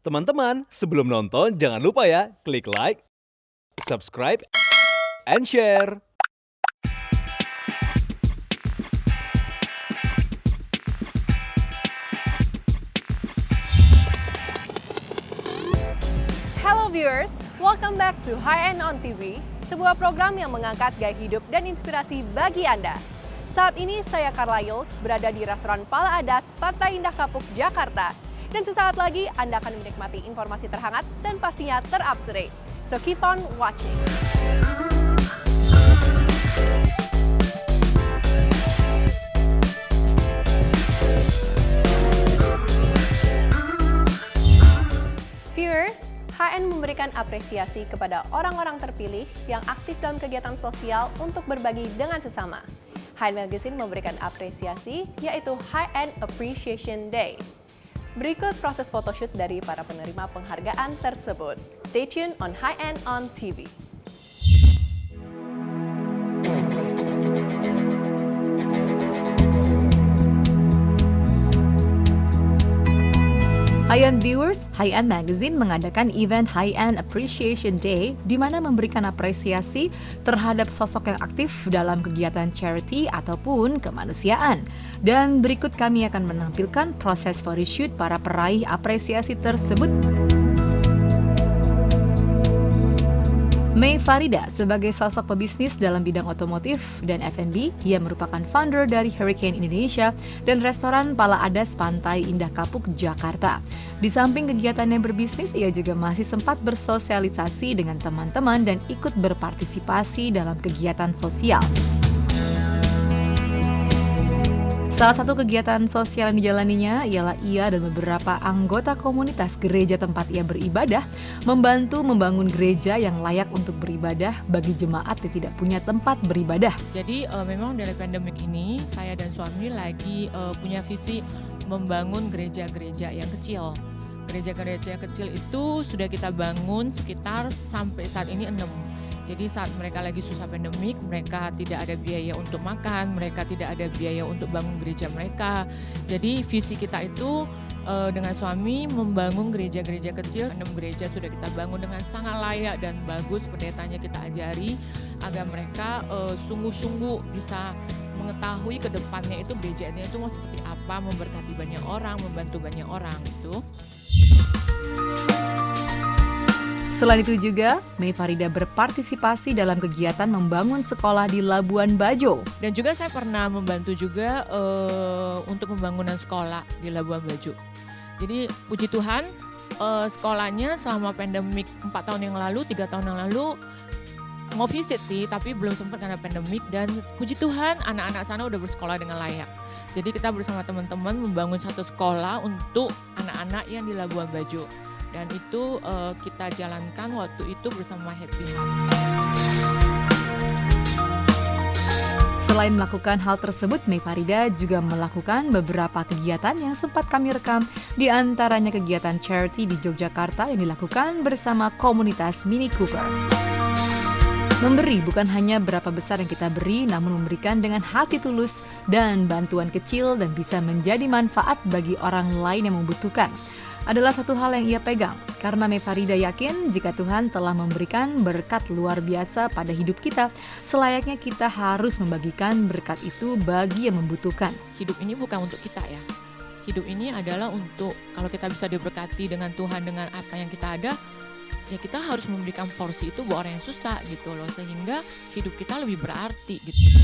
Teman-teman, sebelum nonton jangan lupa ya, klik like, subscribe, and share. Hello viewers, welcome back to High End on TV, sebuah program yang mengangkat gaya hidup dan inspirasi bagi Anda. Saat ini saya Carla Yuls berada di restoran Pala Adas, Partai Indah Kapuk, Jakarta. Dan sesaat lagi Anda akan menikmati informasi terhangat dan pastinya ter-up-to-date. So keep on watching. Viewers, HN memberikan apresiasi kepada orang-orang terpilih yang aktif dalam kegiatan sosial untuk berbagi dengan sesama. HN Magazine memberikan apresiasi yaitu HN Appreciation Day. Berikut proses photoshoot dari para penerima penghargaan tersebut. Stay tuned on HN on TV. High-End viewers, High-End Magazine mengadakan event High-End Appreciation Day di mana memberikan apresiasi terhadap sosok yang aktif dalam kegiatan charity ataupun kemanusiaan. Dan berikut kami akan menampilkan proses photoshoot para peraih apresiasi tersebut. May Farida sebagai sosok pebisnis dalam bidang otomotif dan F&B, ia merupakan founder dari Hurricane Indonesia dan restoran Pala Adas Pantai Indah Kapuk, Jakarta. Di samping kegiatannya berbisnis, ia juga masih sempat bersosialisasi dengan teman-teman dan ikut berpartisipasi dalam kegiatan sosial. Salah satu kegiatan sosial yang dijalaninya ialah ia dan beberapa anggota komunitas gereja tempat ia beribadah membantu membangun gereja yang layak untuk beribadah bagi jemaat yang tidak punya tempat beribadah. Jadi memang dari pandemik ini saya dan suami lagi punya visi membangun gereja-gereja yang kecil. Gereja-gereja kecil itu sudah kita bangun sekitar sampai saat ini 6. Jadi saat mereka lagi susah pandemik, mereka tidak ada biaya untuk makan, mereka tidak ada biaya untuk bangun gereja mereka. Jadi visi kita itu dengan suami membangun gereja-gereja kecil. 6 gereja sudah kita bangun dengan sangat layak dan bagus, pendetanya kita ajari agar mereka sungguh-sungguh bisa mengetahui ke depannya itu gerejanya itu mau seperti apa, memberkati banyak orang, membantu banyak orang itu. Selain itu juga, May Farida berpartisipasi dalam kegiatan membangun sekolah di Labuan Bajo. Dan juga saya pernah membantu juga untuk pembangunan sekolah di Labuan Bajo. Jadi puji Tuhan sekolahnya selama pandemik 4 tahun yang lalu, 3 tahun yang lalu mau visit sih, tapi belum sempat karena pandemik. Dan puji Tuhan anak-anak sana udah bersekolah dengan layak. Jadi kita bersama teman-teman membangun satu sekolah untuk anak-anak yang di Labuan Bajo. Dan itu kita jalankan waktu itu bersama Happy Heart. Selain melakukan hal tersebut, May Farida juga melakukan beberapa kegiatan yang sempat kami rekam, di antaranya kegiatan charity di Yogyakarta yang dilakukan bersama komunitas Mini Cooper. Memberi bukan hanya berapa besar yang kita beri, namun memberikan dengan hati tulus dan bantuan kecil dan bisa menjadi manfaat bagi orang lain yang membutuhkan. Adalah satu hal yang ia pegang, karena May Farida yakin jika Tuhan telah memberikan berkat luar biasa pada hidup kita, selayaknya kita harus membagikan berkat itu bagi yang membutuhkan. Hidup ini bukan untuk kita ya. Hidup ini adalah untuk, kalau kita bisa diberkati dengan Tuhan dengan apa yang kita ada, ya kita harus memberikan porsi itu buat orang yang susah gitu loh, sehingga hidup kita lebih berarti gitu.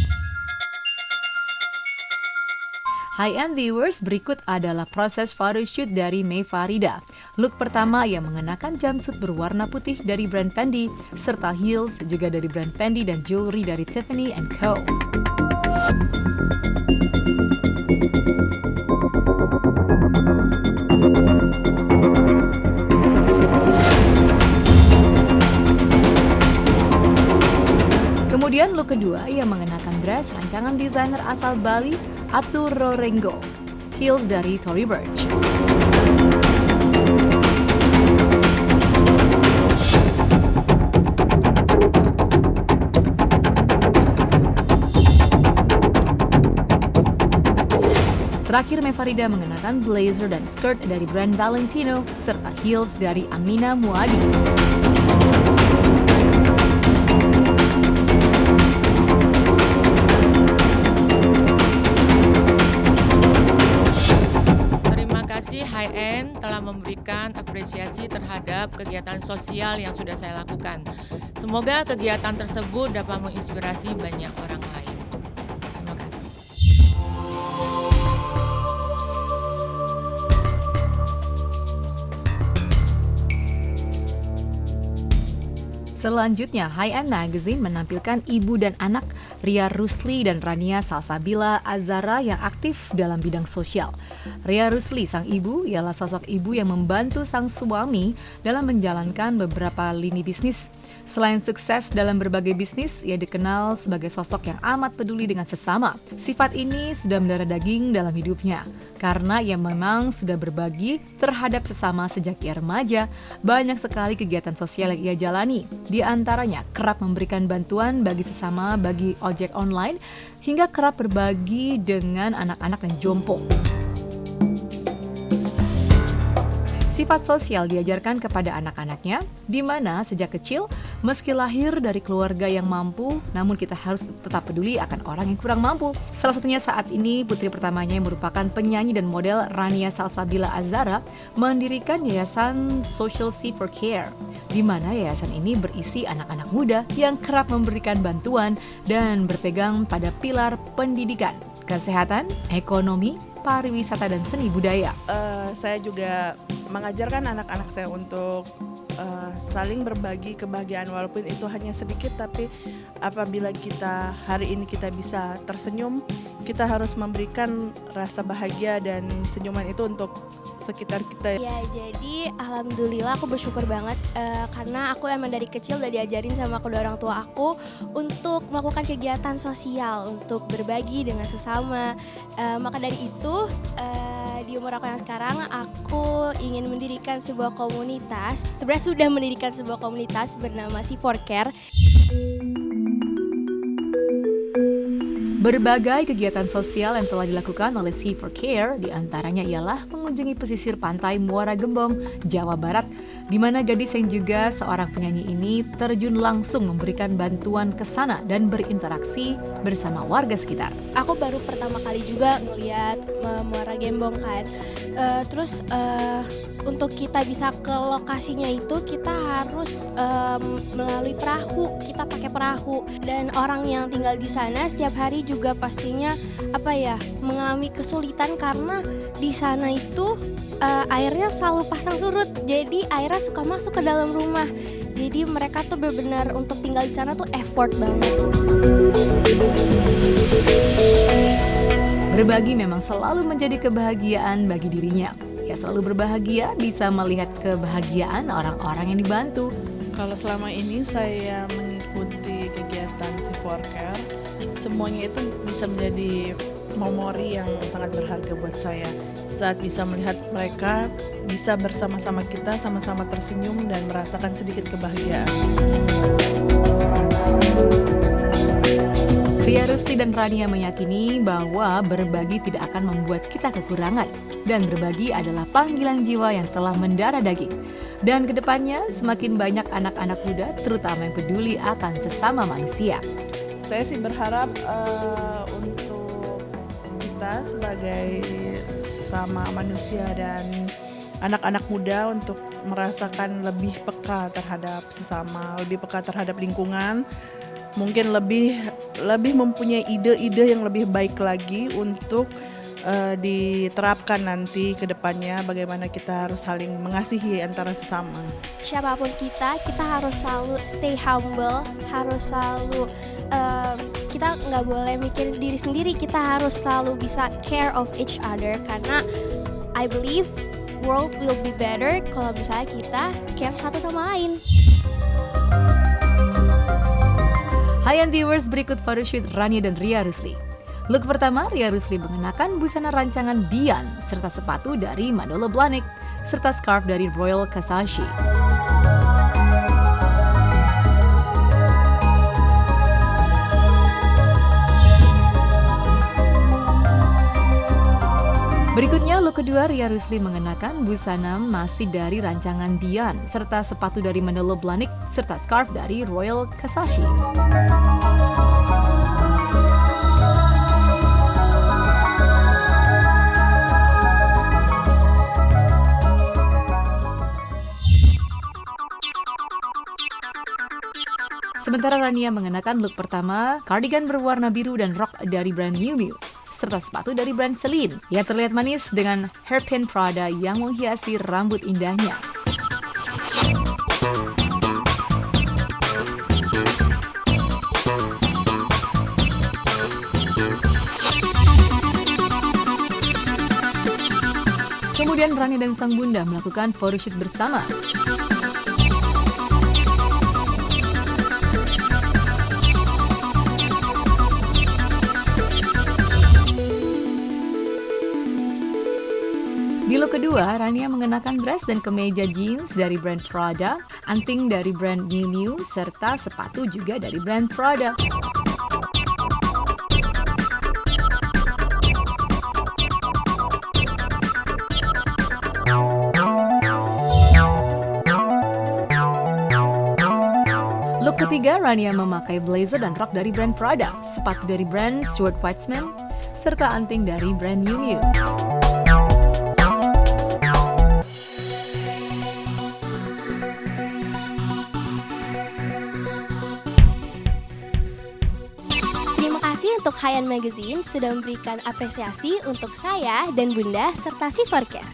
High-end viewers, berikut adalah proses photoshoot dari May Farida. Look pertama, ia mengenakan jumpsuit berwarna putih dari brand Fendi, serta heels juga dari brand Fendi dan jewelry dari Tiffany & Co. Kemudian look kedua, ia mengenakan dress rancangan desainer asal Bali, Arturo Rengo, heels dari Tory Burch. Terakhir, Mefarida mengenakan blazer dan skirt dari brand Valentino serta heels dari Amina Muadi. Terima kasih High End telah memberikan apresiasi terhadap kegiatan sosial yang sudah saya lakukan. Semoga kegiatan tersebut dapat menginspirasi banyak orang lain. Terima kasih. Selanjutnya, High End Magazine menampilkan ibu dan anak Ria Rusli dan Rania Salsabila Azara yang aktif dalam bidang sosial. Ria Rusli, sang ibu, ialah sosok ibu yang membantu sang suami dalam menjalankan beberapa lini bisnis. Selain sukses dalam berbagai bisnis, ia dikenal sebagai sosok yang amat peduli dengan sesama. Sifat ini sudah mendarah daging dalam hidupnya, karena ia memang sudah berbagi terhadap sesama sejak ia remaja. Banyak sekali kegiatan sosial yang ia jalani, di antaranya kerap memberikan bantuan bagi sesama bagi ojek online, hingga kerap berbagi dengan anak-anak yang jompo. Sifat sosial diajarkan kepada anak-anaknya, di mana sejak kecil, meski lahir dari keluarga yang mampu, namun kita harus tetap peduli akan orang yang kurang mampu. Salah satunya saat ini, putri pertamanya yang merupakan penyanyi dan model Rania Salsabila Azara mendirikan Yayasan Social Sea for Care, di mana yayasan ini berisi anak-anak muda yang kerap memberikan bantuan dan berpegang pada pilar pendidikan, kesehatan, ekonomi, pariwisata, dan seni budaya. Saya juga mengajarkan anak-anak saya untuk saling berbagi kebahagiaan, walaupun itu hanya sedikit, tapi apabila kita hari ini kita bisa tersenyum, kita harus memberikan rasa bahagia dan senyuman itu untuk sekitar kita. Ya, jadi alhamdulillah aku bersyukur banget karena aku emang dari kecil udah diajarin sama kedua orang tua aku untuk melakukan kegiatan sosial, untuk berbagi dengan sesama. Maka dari itu di umur aku yang sekarang, aku ingin mendirikan sebuah komunitas. Sebenarnya sudah mendirikan sebuah komunitas bernama Sea for Care. Berbagai kegiatan sosial yang telah dilakukan oleh Sea for Care diantaranya ialah mengunjungi pesisir pantai Muara Gembong, Jawa Barat, di mana gadis yang juga seorang penyanyi ini terjun langsung memberikan bantuan ke sana dan berinteraksi bersama warga sekitar. Aku baru pertama kali juga ngeliat Muara Gembong kan. Terus untuk kita bisa ke lokasinya itu kita harus melalui perahu. Kita pakai perahu, dan orang yang tinggal di sana setiap hari juga pastinya mengalami kesulitan karena di sana itu airnya selalu pasang surut. Jadi airnya suka masuk ke dalam rumah. Jadi mereka tuh benar-benar untuk tinggal di sana tuh effort banget. Berbagi memang selalu menjadi kebahagiaan bagi dirinya. Ia selalu berbahagia bisa melihat kebahagiaan orang-orang yang dibantu. Kalau selama ini saya mengikuti kegiatan Sea for Care, semuanya itu bisa menjadi memori yang sangat berharga buat saya. Saat bisa melihat mereka bisa bersama-sama kita, sama-sama tersenyum dan merasakan sedikit kebahagiaan. Ria Rusli dan Rania meyakini bahwa berbagi tidak akan membuat kita kekurangan, dan berbagi adalah panggilan jiwa yang telah mendarah daging. Dan kedepannya semakin banyak anak-anak muda terutama yang peduli akan sesama manusia. Saya sih berharap untuk kita sebagai sesama manusia dan anak-anak muda untuk merasakan lebih peka terhadap sesama, lebih peka terhadap lingkungan, mungkin lebih mempunyai ide-ide yang lebih baik lagi untuk diterapkan nanti ke depannya, bagaimana kita harus saling mengasihi antara sesama. Siapapun kita harus selalu stay humble, harus selalu kita nggak boleh mikir diri sendiri, kita harus selalu bisa care of each other, karena I believe world will be better kalau misalnya kita care satu sama lain. Hai viewers, berikut photoshoot Rania dan Ria Rusli. Look pertama, Ria Rusli mengenakan busana rancangan Bian serta sepatu dari Manolo Blahnik serta scarf dari Royal Kasashi. Berikutnya, look kedua Ria Rusli mengenakan busana masih dari rancangan Dian, serta sepatu dari Manolo Blahnik, serta scarf dari Royal Kasashi. Sementara Rania mengenakan look pertama, cardigan berwarna biru dan rok dari brand Miu Miu, serta sepatu dari brand Celine. Ia terlihat manis dengan hairpin Prada yang menghiasi rambut indahnya. Kemudian Rania dan sang bunda melakukan photoshoot bersama. Di look kedua, Rania mengenakan dress dan kemeja jeans dari brand Prada, anting dari brand Miu Miu, serta sepatu juga dari brand Prada. Look ketiga, Rania memakai blazer dan rok dari brand Prada, sepatu dari brand Stuart Weitzman, serta anting dari brand Miu Miu. Terima kasih untuk High-End Magazine sudah memberikan apresiasi untuk saya dan Bunda serta si Forcare.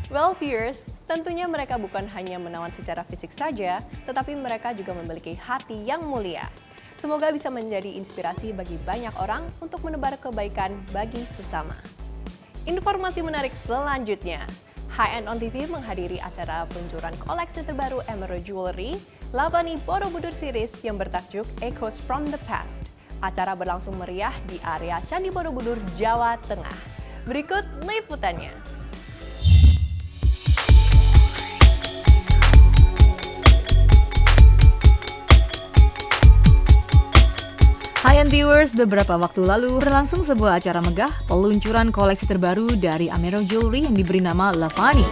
Well viewers, tentunya mereka bukan hanya menawan secara fisik saja, tetapi mereka juga memiliki hati yang mulia. Semoga bisa menjadi inspirasi bagi banyak orang untuk menebar kebaikan bagi sesama. Informasi menarik selanjutnya, High-End on TV menghadiri acara peluncuran koleksi terbaru Emerald Jewelry, Lavani Borobudur Series yang bertajuk Echoes from the Past. Acara berlangsung meriah di area Candi Borobudur, Jawa Tengah. Berikut liputannya. High-End viewers, beberapa waktu lalu berlangsung sebuah acara megah peluncuran koleksi terbaru dari Emerald Jewelry yang diberi nama Lavani.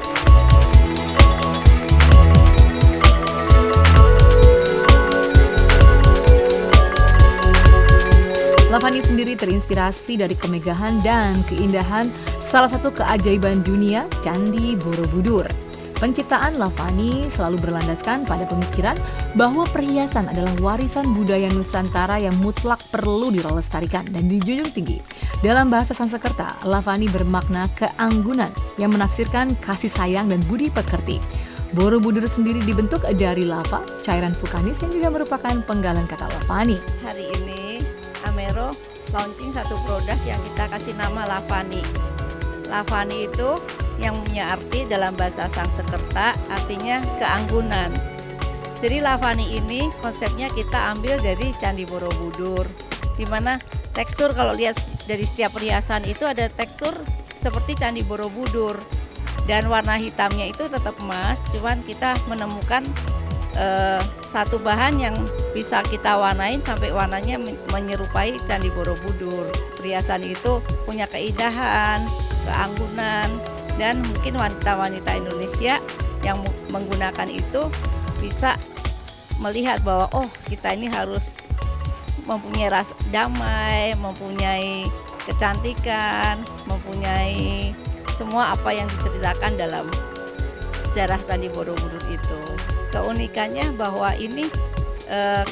Lavani sendiri terinspirasi dari kemegahan dan keindahan salah satu keajaiban dunia, Candi Borobudur. Penciptaan Lavani selalu berlandaskan pada pemikiran bahwa perhiasan adalah warisan budaya Nusantara yang mutlak perlu dilestarikan dan dijunjung tinggi. Dalam bahasa Sanskerta, Lavani bermakna keanggunan yang menafsirkan kasih sayang dan budi pekerti. Borobudur sendiri dibentuk dari lava, cairan vulkanis yang juga merupakan penggalan kata Lavani. Hari ini Amero launching satu produk yang kita kasih nama Lavani. Lavani itu yang punya arti dalam bahasa Sanskerta artinya keanggunan. Jadi Lavani ini konsepnya kita ambil dari Candi Borobudur, di mana tekstur kalau lihat dari setiap perhiasan itu ada tekstur seperti Candi Borobudur, dan warna hitamnya itu tetap emas, cuman kita menemukan satu bahan yang bisa kita warnain sampai warnanya menyerupai Candi Borobudur. Perhiasan itu punya keindahan, keanggunan, dan mungkin wanita-wanita Indonesia yang menggunakan itu bisa melihat bahwa oh, kita ini harus mempunyai rasa damai, mempunyai kecantikan, mempunyai semua apa yang diceritakan dalam sejarah Candi Borobudur itu. Keunikannya bahwa ini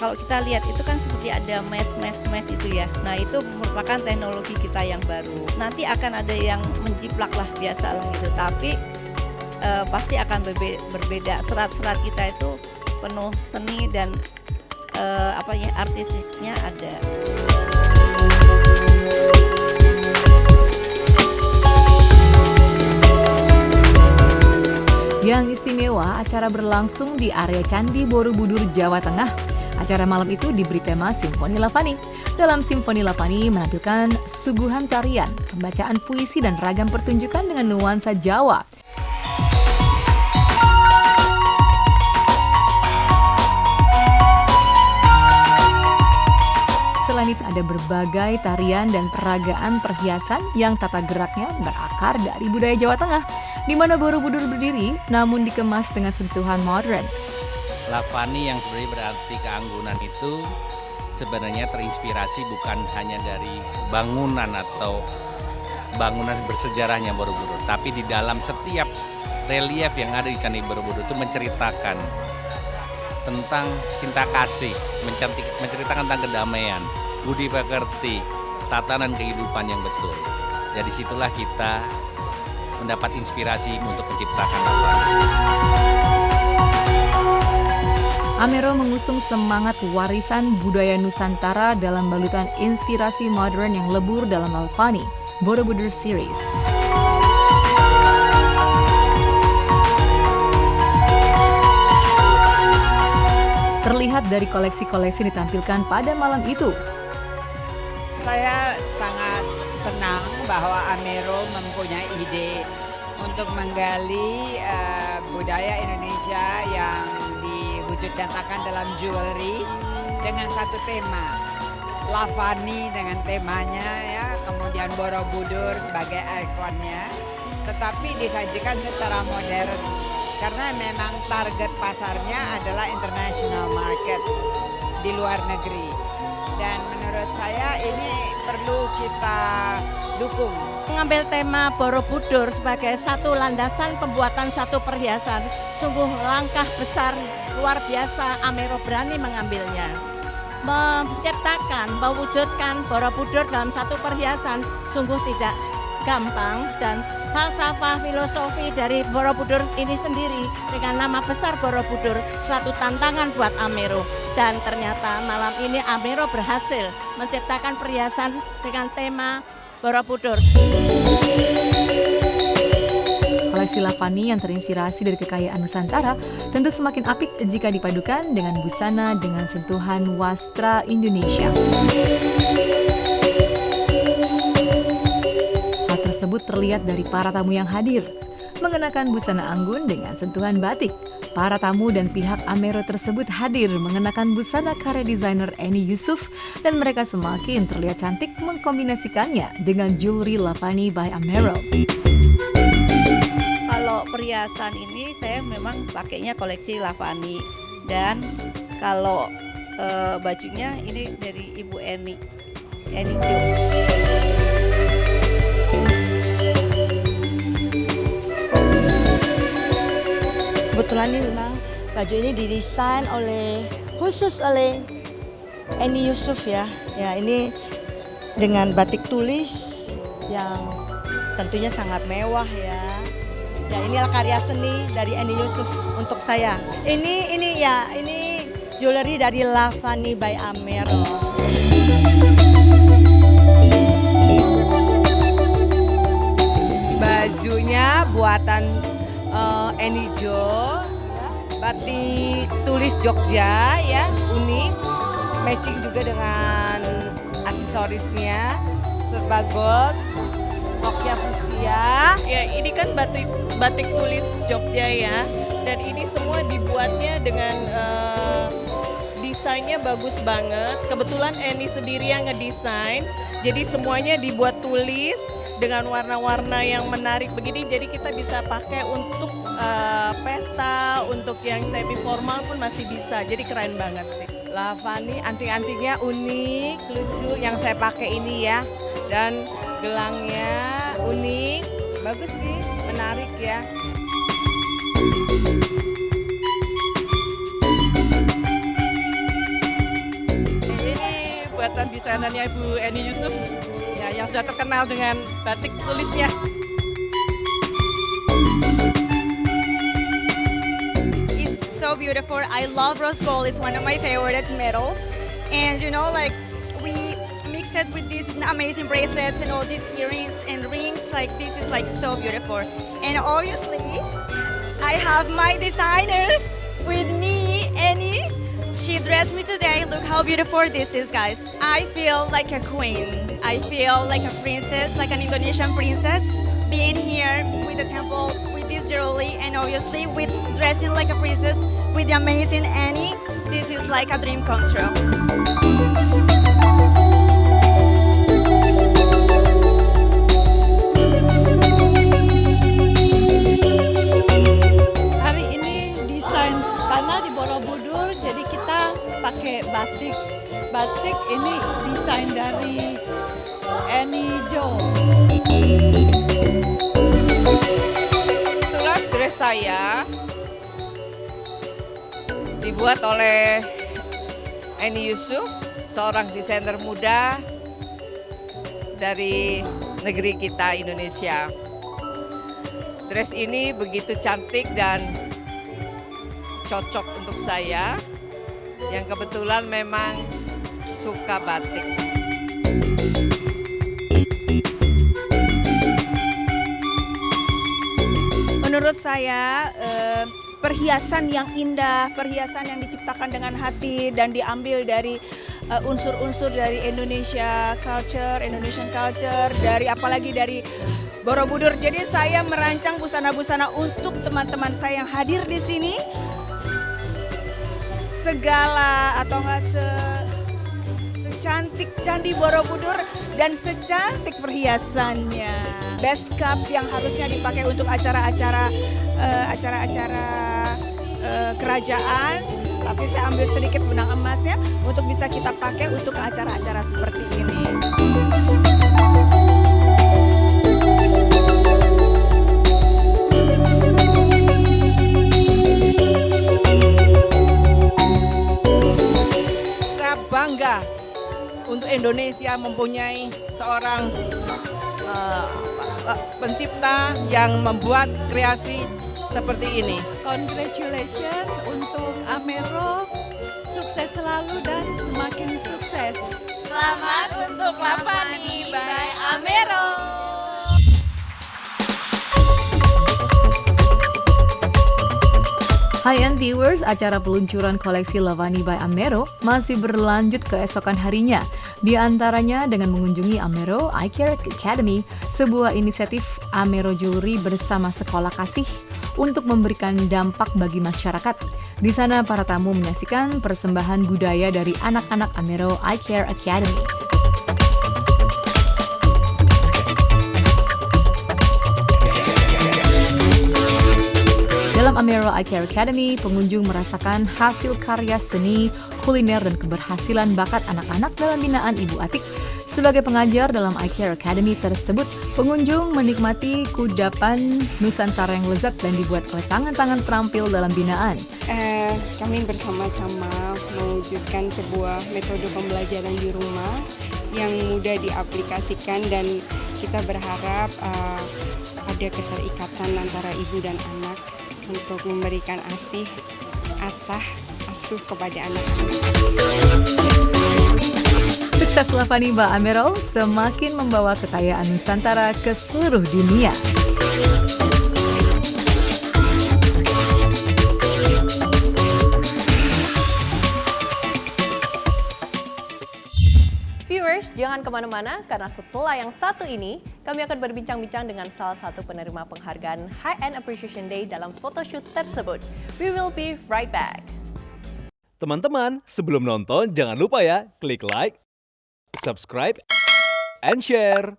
kalau kita lihat itu kan seperti ada mesh itu ya. Nah, itu merupakan teknologi kita yang baru. Nanti akan ada yang menjiplak lah, biasa lah gitu. Tapi pasti akan berbeda. Serat-serat kita itu penuh seni dan artistiknya ada. Yang istimewa, acara berlangsung di area Candi Borobudur, Jawa Tengah. Acara malam itu diberi tema Simfoni Lavani. Dalam Simfoni Lavani menampilkan suguhan tarian, pembacaan puisi dan ragam pertunjukan dengan nuansa Jawa. Selain itu ada berbagai berbagai tarian dan peragaan perhiasan yang tata geraknya berakar dari budaya Jawa Tengah, di mana Borobudur berdiri namun dikemas dengan sentuhan modern. Lavani yang sebenarnya berarti keanggunan itu sebenarnya terinspirasi bukan hanya dari bangunan atau bangunan bersejarahnya Borobudur, tapi di dalam setiap relief yang ada di Candi Borobudur itu menceritakan tentang cinta kasih, menceritakan tentang kedamaian, budi pekerti, tatanan kehidupan yang betul. Jadi situlah kita mendapat inspirasi untuk menciptakan Lavani. Amero mengusung semangat warisan budaya Nusantara dalam balutan inspirasi modern yang lebur dalam Lavani, Borobudur Series. Terlihat dari koleksi-koleksi ditampilkan pada malam itu. Saya sangat senang bahwa Amero mempunyai ide untuk menggali budaya Indonesia yang diwujudkan dalam jewelry dengan satu tema. Lavani dengan temanya ya, kemudian Borobudur sebagai ikonnya, tetapi disajikan secara modern. Karena memang target pasarnya adalah international market di luar negeri. Dan menurut saya ini perlu kita dukung. Mengambil tema Borobudur sebagai satu landasan pembuatan satu perhiasan, sungguh langkah besar luar biasa. Amero berani mengambilnya. Menciptakan, mewujudkan Borobudur dalam satu perhiasan sungguh tidak gampang, dan falsafah filosofi dari Borobudur ini sendiri dengan nama besar Borobudur suatu tantangan buat Amero, dan ternyata malam ini Amero berhasil menciptakan perhiasan dengan tema Borobudur. Koleksi Lavani yang terinspirasi dari kekayaan Nusantara tentu semakin apik jika dipadukan dengan busana dengan sentuhan wastra Indonesia. Tersebut terlihat dari para tamu yang hadir, mengenakan busana anggun dengan sentuhan batik. Para tamu dan pihak Amero tersebut hadir mengenakan busana karya desainer Eni Yusuf, dan mereka semakin terlihat cantik mengkombinasikannya dengan jewelry Lavani by Amero. Kalau perhiasan ini saya memang pakainya koleksi Lavani, dan kalau bajunya ini dari Ibu Eni Ju. Kebetulan ini memang baju ini didesain khusus oleh Eni Yusuf ya. Ya, ini dengan batik tulis yang tentunya sangat mewah ya. Ya, inilah karya seni dari Eni Yusuf untuk saya. Ini jewelry dari Lavani by Amero. Bajunya buatan Eni Jo, batik tulis Jogja ya, unik, matching juga dengan aksesorisnya, serba gold, Nokia fuchsia. Ya, ini kan batik tulis Jogja ya, dan ini semua dibuatnya dengan desainnya bagus banget. Kebetulan Eni sendiri yang ngedesain, jadi semuanya dibuat tulis dengan warna-warna yang menarik begini, jadi kita bisa pakai untuk pesta, untuk yang semi formal pun masih bisa, jadi keren banget sih. Lavani anting-antingnya unik, lucu yang saya pakai ini ya, dan gelangnya unik, bagus sih, menarik ya. Ini buatan desainernya Ibu Eni Yusuf ya, yang sudah terkenal dengan batik tulisnya. It's so beautiful. I love rose gold. It's one of my favorite metals. And you know, like we mix it with these amazing bracelets and all these earrings and rings. Like this is like so beautiful. And obviously, I have my designer with me, Eni. She dressed me today. Look how beautiful this is, guys. I feel like a queen. I feel like a princess, like an Indonesian princess, being here with the temple, with this jewelry, and obviously with dressing like a princess with the amazing Eni. This is like a dream come true. pakai batik. Batik ini desain dari Annie Jo. Itulah dress saya dibuat oleh Annie Yusuf, seorang desainer muda dari negeri kita Indonesia. Dress ini begitu cantik dan cocok untuk saya yang kebetulan memang suka batik. Menurut saya perhiasan yang indah, perhiasan yang diciptakan dengan hati dan diambil dari unsur-unsur dari Indonesian culture, dari apalagi dari Borobudur. Jadi saya merancang busana-busana untuk teman-teman saya yang hadir di sini. Segala atau enggak secantik Candi Borobudur dan secantik perhiasannya. Best cup yang harusnya dipakai untuk acara-acara kerajaan, tapi saya ambil sedikit benang emasnya untuk bisa kita pakai untuk acara-acara seperti ini. Saya bangga untuk Indonesia mempunyai seorang pencipta yang membuat kreasi seperti ini. Congratulations untuk Amero, sukses selalu dan semakin sukses. Selamat untuk Lavani by Amero. High-end viewers, acara peluncuran koleksi Lavani by Amero masih berlanjut keesokan harinya. Di antaranya dengan mengunjungi Amero Eye Care Academy, sebuah inisiatif Amero Jewelry bersama Sekolah Kasih untuk memberikan dampak bagi masyarakat. Di sana para tamu menyaksikan persembahan budaya dari anak-anak Amero Eye Care Academy. Dalam Amero Eye Care Academy, pengunjung merasakan hasil karya seni, kuliner, dan keberhasilan bakat anak-anak dalam binaan Ibu Atik. Sebagai pengajar dalam Eye Care Academy tersebut, pengunjung menikmati kudapan Nusantara yang lezat dan dibuat oleh tangan-tangan terampil dalam binaan. Kami bersama-sama mewujudkan sebuah metode pembelajaran di rumah yang mudah diaplikasikan dan kita berharap ada keterikatan antara ibu dan anak untuk memberikan asuh kepada anak-anak. Sukses Lavani by Amero semakin membawa kekayaan Nusantara ke seluruh dunia. Viewers, jangan kemana-mana karena setelah yang satu ini, kami akan berbincang-bincang dengan salah satu penerima penghargaan High End Appreciation Day dalam photoshoot tersebut. We will be right back. Teman-teman, sebelum nonton jangan lupa ya klik like, subscribe, and share.